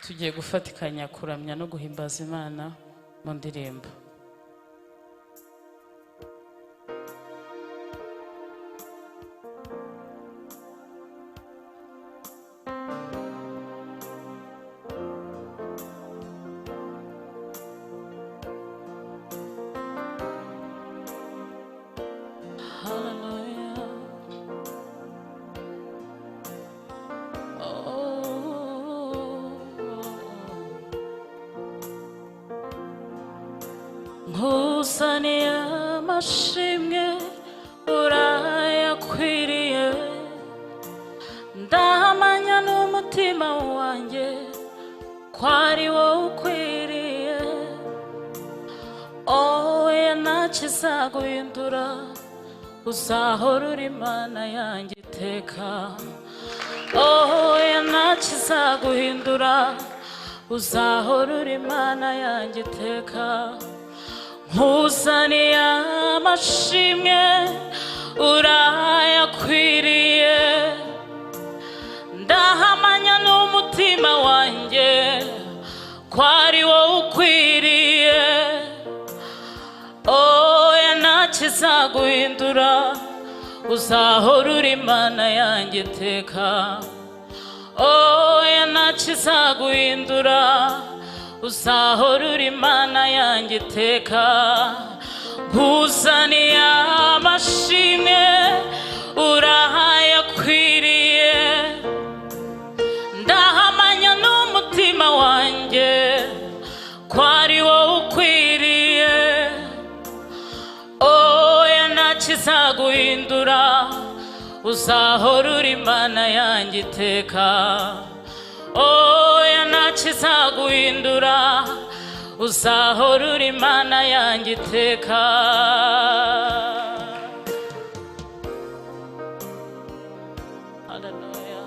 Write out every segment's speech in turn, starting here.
tugiye gufatikanya kuramya no guhimbaza Imana mu ndirimbo. Nkusaniye amashimwe urayakwiriye, ndahamanya n'umutima wanjye ko ari wowe ukwiriye. Oya ntakizaguhindura, uzahora uri Imana yanjye iteka. Oya ntakizaguhindura, uzahora uri Imana yanjye iteka. Nkusaniye amashimwe urayakwiriye, ndahamanya n'umutima wanjye ko ari wowe ukwiriye. Oya ntakizaguhindura, uzahora uri Imana yanjye iteka. Oya ntakizaguhindura, uzahora uri Imana yanjye iteka. Nkusaniye amashimwe urayakwiriye, ndahamanya n'umutima wanjye ko ari wowe ukwiriye. Oya ntakizaguhindura, uzahora uri Imana yanjye iteka. Oya ntakizaguhindura, uzahora uri Imana yanjye iteka. Hallelujah.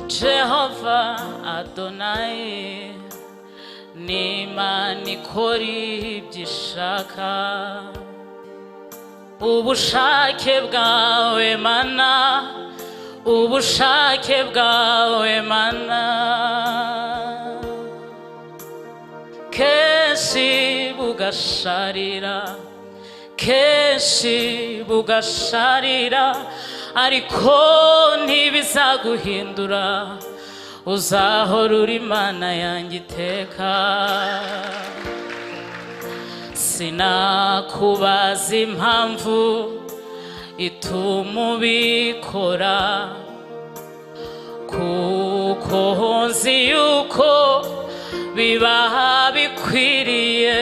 Jehova Adonai ni Imana ikora ibyo ishaka. Ubushake bwawe Mana, ubushake bwawe Mana, kenshi bugasharira, kenshi bugasharira, ariko ntibizaguhindura, uzahora uri Imana yanjye iteka. Sinakubaza impamvu ituma ubikora, kuko nzi yuko biba bikwiriye.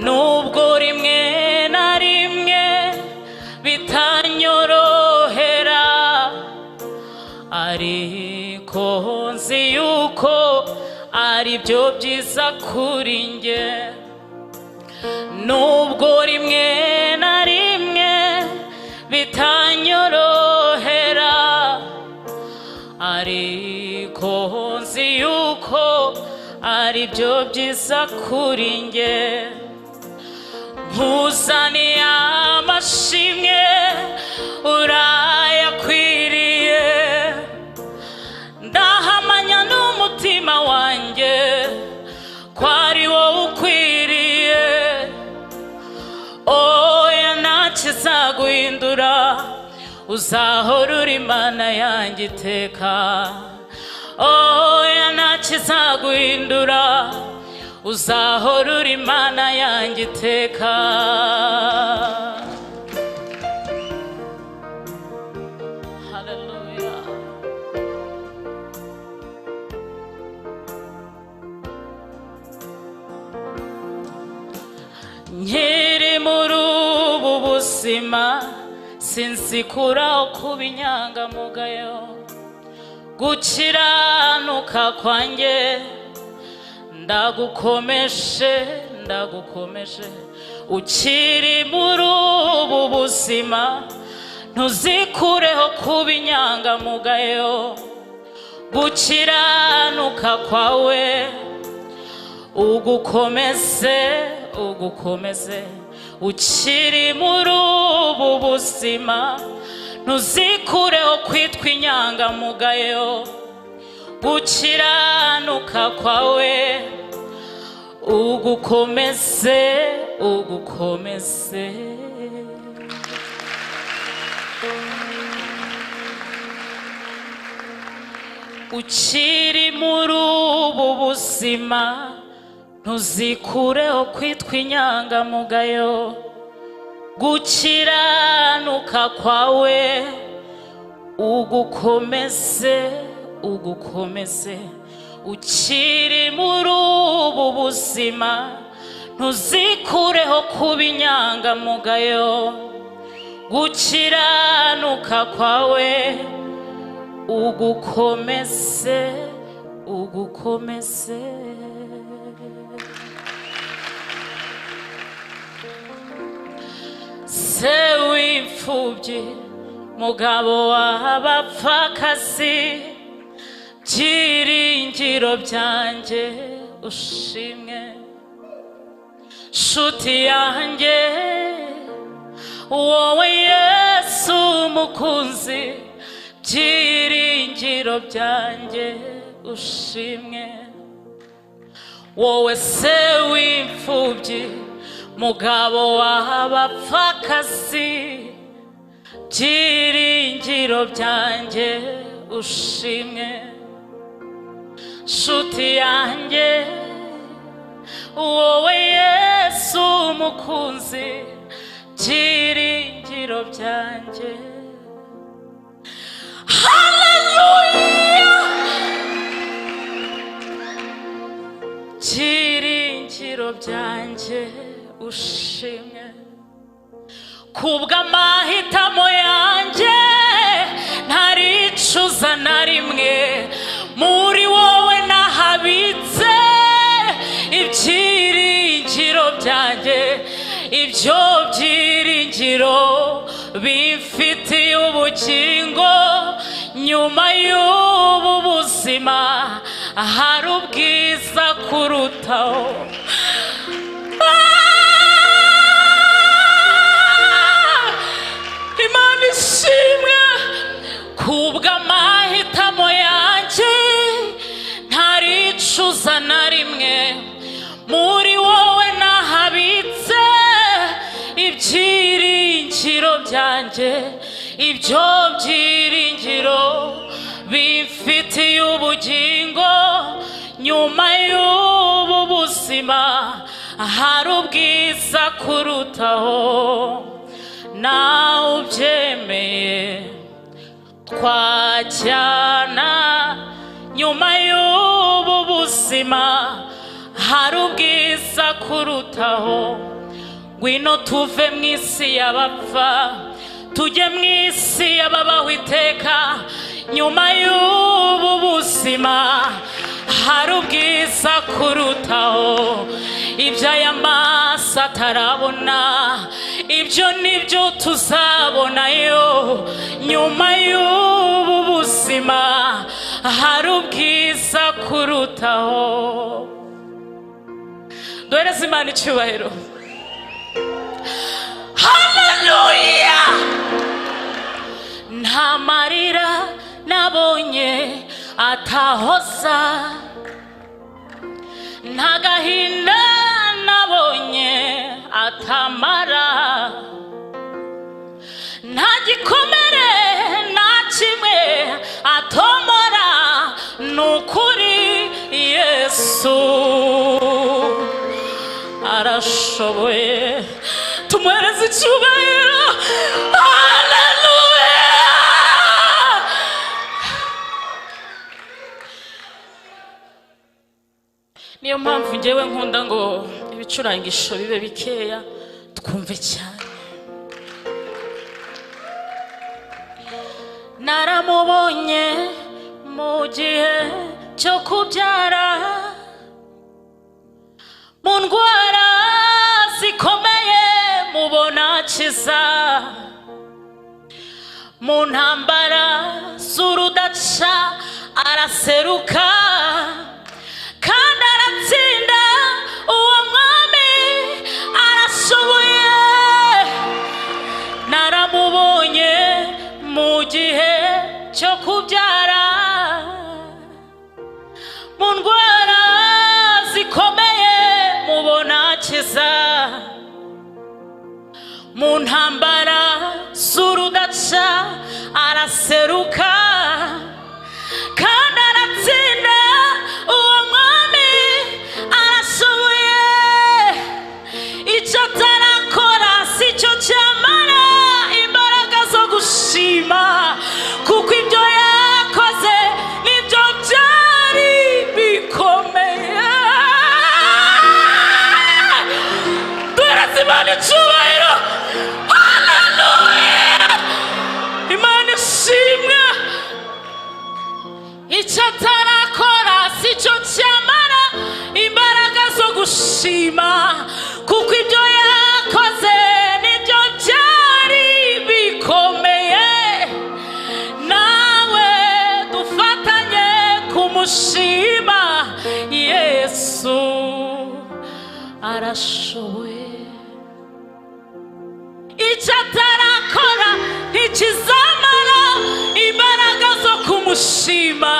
Nubwo rimwe na rimwe bitanyorohera, ariko nzi yuko ari byo byiza kuri njye. Nubwo rimwe na rimwe bitanyorohera, ariko nzi yuko ari byo byiza kuri njye. Nkusaniye amashimwe urayakwiriye, ndahamanya n'umutima wanjye ko ari wowe ukwiriye. Oya ntakizaguhindura, uzahora uri Imana yanjye iteka. Oya ntakizaguhindura, uzahora uri Imana yanjye iteka. Hallelujah. Nkiri muri ubu buzima sinzikuraho kuba inyangamugayo, gukiranuka kwanjye ndagukomeje, ndagukomeje. Ukiri muri ubu buzima ntuzikureho kuba inyangamugayo, gukiranuka kwawe ugukomeze, ugukomeze. ukiri muri ubu buzima ntuzikureho kwitwa inyangamugayo, gukiranuka kwawe ugukomeze ugukomeze. Ukiri muri ubu buzima ntuzikureho kwitwa inyangamugayo, gukiranuka kwawe ugukomeze ugukomeze. Ukiri muri ubu buzima ntuzikureho kuba inyangamugayo, gukiranuka kwawe ugukomeze ugukomeze. Se w'imfubyi, mugabo w'abapfakazi, byiringiro byanjye ushimwe. Nshuti yanjye wowe Yesu mukunzi, byiringiro byanjye ushimwe. Wowe se w'imfubyi, mugabo w'abapfakazi, byiringiro byanjye ushimwe. Nshuti yanjye wowe Yesu mukunzi, byiringiro byanjye. Haleluya! Byiringiro byanjye ushimwe. Kubw'amahitamo yanjye ntaricuza na rimwe, muri wowe nahabitse ibyiringiro byanjye. Ibyo byiringiro bifitiye ubugingo, nyuma y'ubu buzima hari ubwiza kurutaho. Imana ishimwe. Kubw'amahitamo yanjye ntaricuza na rimwe, muri wowe nahabitse ibyiringiro byanjye. Ibyo byiringiro bifitiye ubugingo, nyuma y'ubu buzima hari ubwiza kurutaho. Nawe ubyemeye twajyana, nyuma y'ubu buzima hari ubwiza kurutaho. Ngwino tuve mu isi y'abapfa tujye mu isi y'ababaho iteka, nyuma y'ubu buzima hari ubwiza kurutaho. Ibyo aya maso atarabona, ibyo nibyo tuzabonayo. Nyuma y'ubu buzima hari ubwiza kurutaho. Duhereze Imana icyubahiro. Haleluya! Nta marira nabonye atahoza, nta gahinda nabonye atamara, nta gikomere na kimwe atomora. Nukuri Yesu arashoboye. Tumuhereze icyubahiro. Haleluya! Niyo mpamvu njyewe nkunda ngo ibicurangisho bibe bikeya twumve cyane. Naramubonye mu gihe cyo kubyara, mu ndwara zikomeye mubona akiza, mu ntambara z'urudaca araseruka, kandi aratsinda. Uwo mwami arashoboye. agakiza mu ntambara z'urudaca araseruka kandi aratsinda. Uwo mwami arashoboye, icyo atarakora si cyo cyamara imbaraga zo gushima, kuko ibyo yakoze nibyo byari bikomeye. Duhereze Imana icyubahiro. Haleluya! Imana ishimwe. Icyo atarakora si cyo cyamara imbaraga zo gushima, kuko ibyo yakoze nibyo byari bikomeye. Nawe dufatanye kumushima. Yesu arashoboye. Icyo atarakora ntikizamara imbaraga zo kumushima,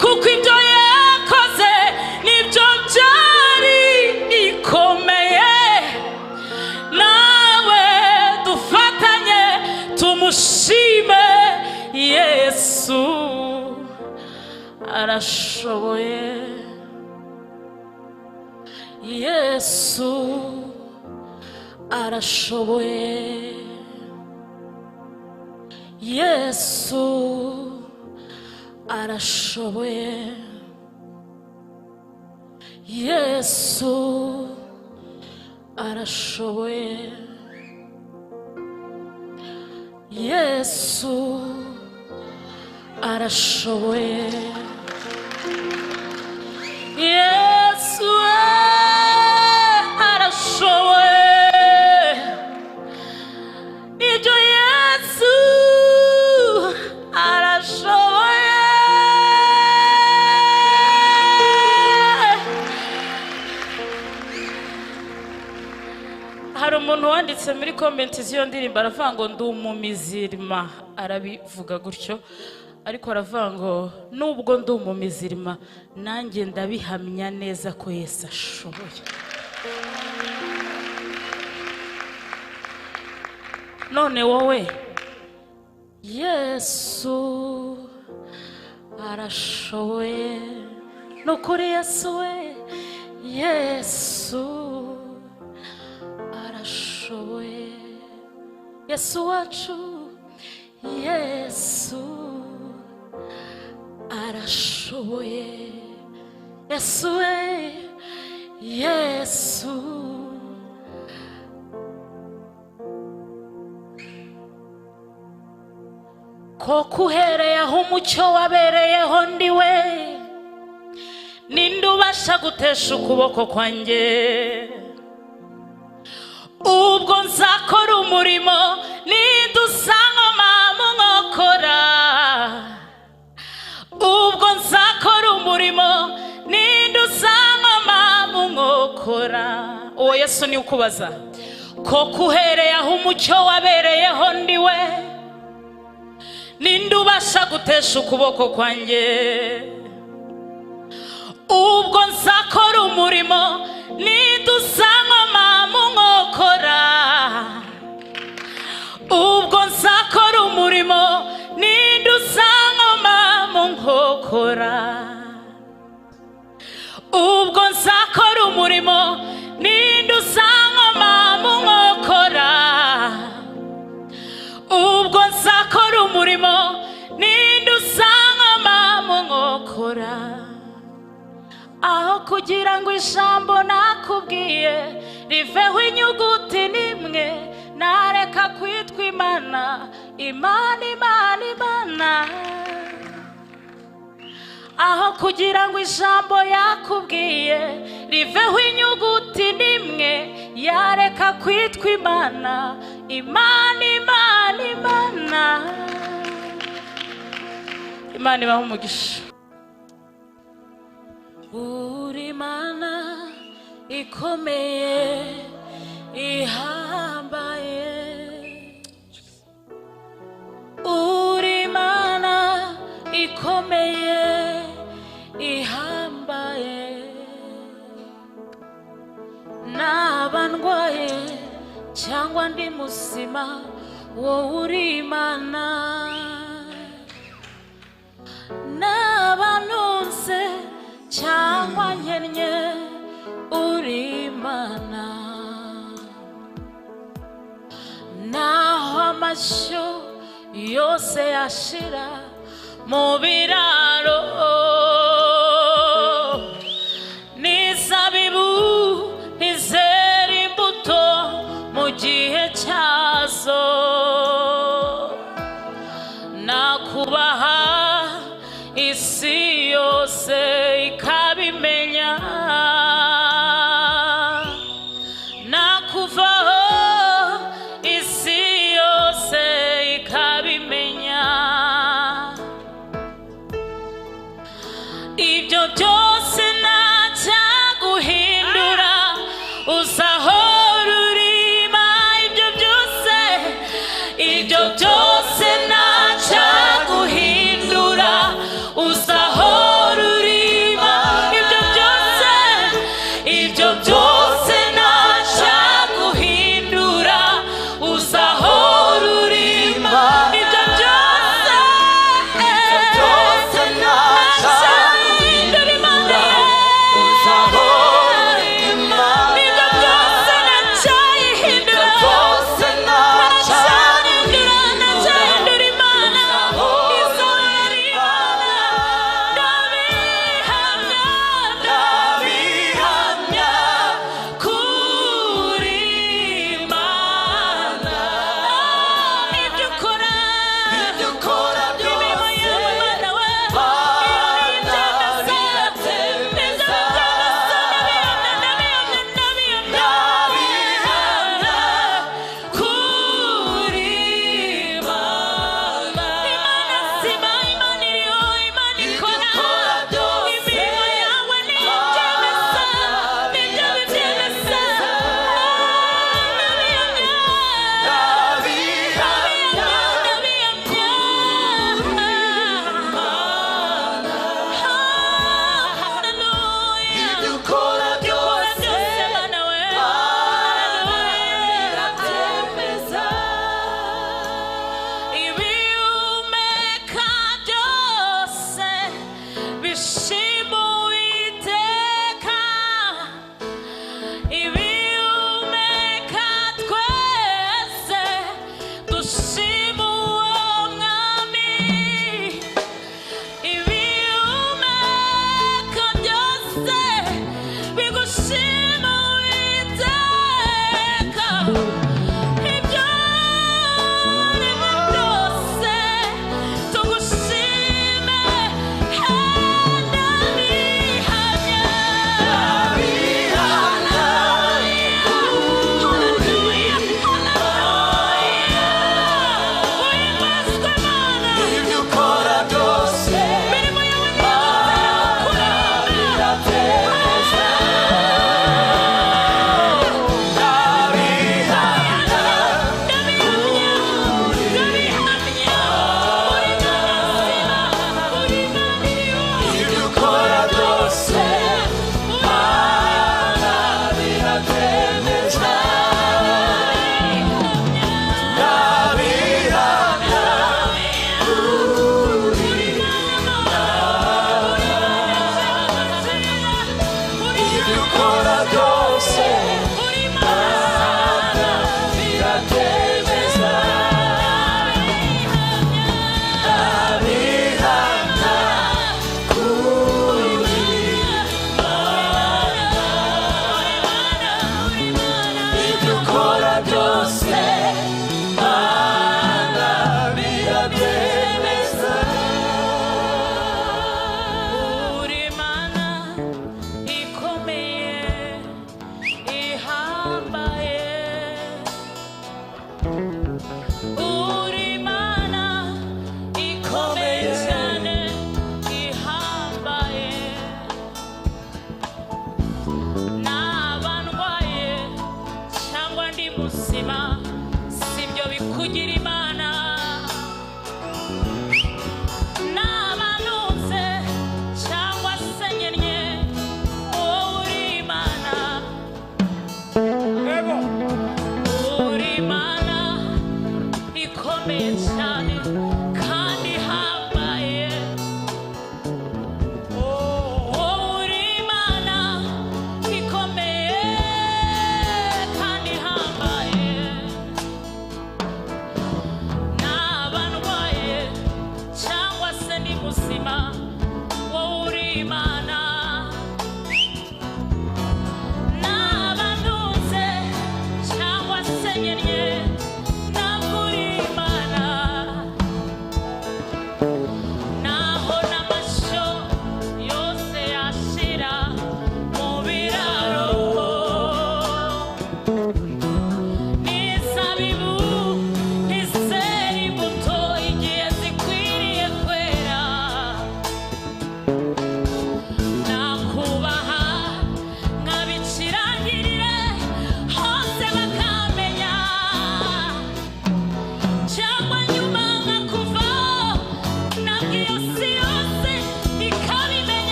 kuko ibyo yakoze nibyo byari bikomeye. Nawe dufatanye tumushime. Yesu arashoboye. Yesu arashoboye. Yesu arashoboye. Yesu arashoboye. Yesu arashoboye. Yesu arashoboye. Ibyo Yesu arashoboye. Hari umuntu wanditse muri komenti z'iyo ndirimbo aravuga ngo ndi umumizirima. Arabivuga gutyo, ariko aravuga ngo nubwo ndi umumizirima nanjye ndabihamya neza ko Yesu ashoboye. None wowe, Yesu arashoboye. Nukuri Yesu we, Yesu arashoboye. Yesu wacu, Yesu arashoboye. Yesu we, Yesu koko uhereyeho umucyo wabereyeho ndiwe, ninde ubasha gutesha ukuboko kwanjye? Ubwo nzakora umurimo ninde usankoma mu nkokora. Ubwo nzakora umurimo ninde usankoma mu nkokora. Uwo Yesu ni ukubaza. Koko uhereyeho umucyo wabereyeho ndiwe, ninde ubasha gutesha ukuboko kwanjye? Ubwo nzakora umurimo ninde usankoma mu nkokora. Ubwo nzakora umurimo ninde usankoma mu nkokora. Ubwo nzakora umurimo ninde usankoma mu nkokora. Ubwo nzakora umurimo ninde usankoma mu nkokora. Aho kugira ngo ijambo nakubwiye riveho inyuguti nimwe, nareka kwitwa Imana, Imana, Imana, Imana. Aho kugira ngo ijambo yakubwiye riveho inyuguti nimwe, yareka kwitwa Imana, Imana, Imana, Imana. Imana ibahe umugisha. Uri Imana ikomeye ihambaye. Uri Imana ikomeye ihambaye. Na cyangwa ndi muzima wowe uri Imana n'abanunze cyangwa nkennye uri Imana naho amashyo yose yashira mu biraro n'izabibu ntizera imbuto mu gihe cyazo nakubaha isi yose ikabimenya nakuvaho isi yose ikabimenya ibyo byose ntacyaguhindura uzahora urima ibyo byose ntacyaguhindura uzahora urima ibyo byose ntacyaguhindura uzahora urima ibyo byose ntacyaguhindura uzahora urima ibyo byose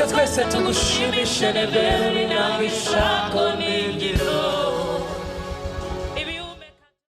twese tugushimishe nebero binyangisha koningiro